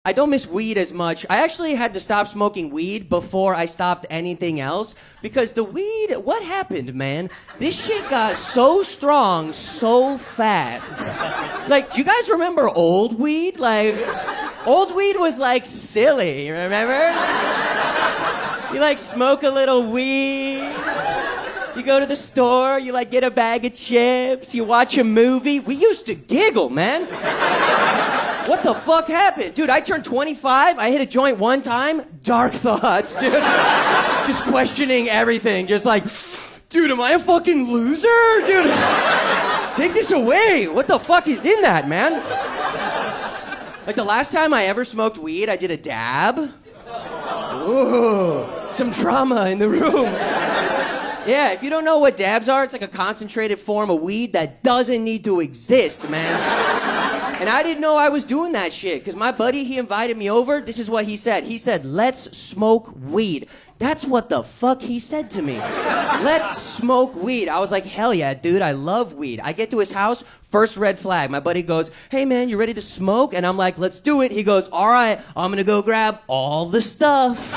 I don't miss weed as much. I actually had to stop smoking weed before I stopped anything else because the weed, what happened, man? This shit got so strong so fast. Like, do you guys remember old weed? Like, old weed was like silly, remember? You like smoke a little weed. You go to the store, you like get a bag of chips, you watch a movie. We used to giggle, man. What the fuck happened? Dude, I turned 25, I hit a joint one time, dark thoughts, dude. Just questioning everything, just like, dude, am I a fucking loser? Dude, take this away. What the fuck is in that, man? Like the last time I ever smoked weed, I did a dab. Ooh, some drama in the room. Yeah, if you don't know what dabs are, it's like a concentrated form of weed that doesn't need to exist, man. And I didn't know I was doing that shit, because my buddy, he invited me over. This is what he said. He said, let's smoke weed. That's what the fuck he said to me. Let's smoke weed. I was like, hell yeah, dude, I love weed. I get to his house, first red flag. My buddy goes, hey man, you ready to smoke? And I'm like, let's do it. He goes, all right, I'm gonna go grab all the stuff.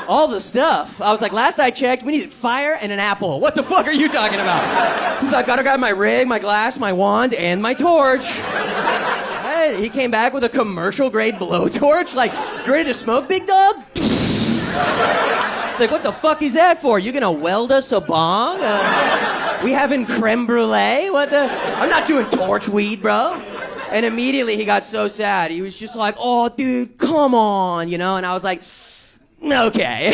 All the stuff. I was like, last I checked, we needed fire and an apple. What the fuck are you talking about? He's like, gotta grab my rig, my glass, my wand, and my torch. Hey, he came back with a commercial grade blowtorch. Like, you ready to smoke, big dog? It's like, what the fuck is that for? You gonna weld us a bong? We having creme brulee? What the? I'm not doing torch weed, bro. And immediately he got so sad. He was just like, oh, dude, come on, you know? And I was like, okay.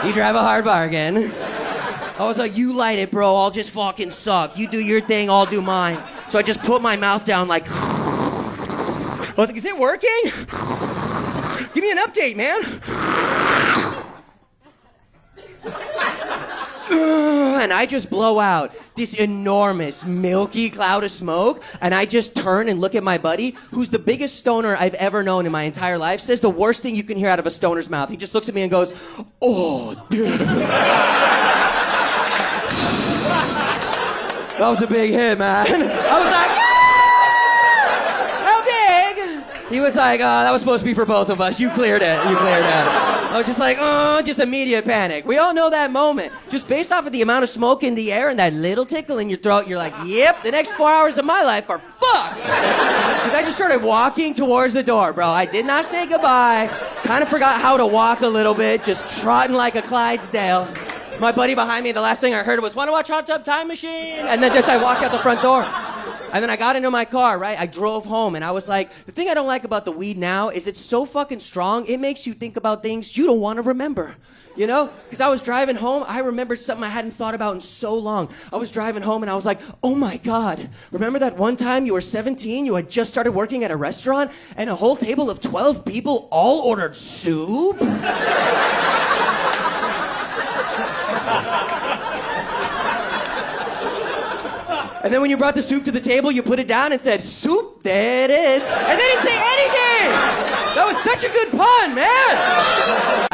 You drive a hard bargain. I was like, you light it, bro. I'll just fucking suck. You do your thing, I'll do mine. So I just put my mouth down like... I was like, is it working? Give me an update, man. And I just blow out this enormous, milky cloud of smoke, and I just turn and look at my buddy, who's the biggest stoner I've ever known in my entire life, says the worst thing you can hear out of a stoner's mouth. He just looks at me and goes, oh, dude. That was a big hit, man. I was like, ah! How big? He was like, that was supposed to be for both of us. You cleared it. You cleared it. I was just like, just immediate panic. We all know that moment. Just based off of the amount of smoke in the air and that little tickle in your throat, you're like, yep, the next 4 hours of my life are fucked. Because I just started walking towards the door, bro. I did not say goodbye. Kind of forgot how to walk a little bit, just trotting like a Clydesdale. My buddy behind me, the last thing I heard was, want to watch Hot Tub Time Machine? And then just I walked out the front door. And then I got into my car, right? I drove home, and I was like, the thing I don't like about the weed now is it's so fucking strong, it makes you think about things you don't want to remember, you know? Because I was driving home, I remembered something I hadn't thought about in so long. I was driving home, and I was like, oh my God, remember that one time you were 17, you had just started working at a restaurant, and a whole table of 12 people all ordered soup? And then when you brought the soup to the table, you put it down and said, soup, there it is. And they didn't say anything! That was such a good pun, man!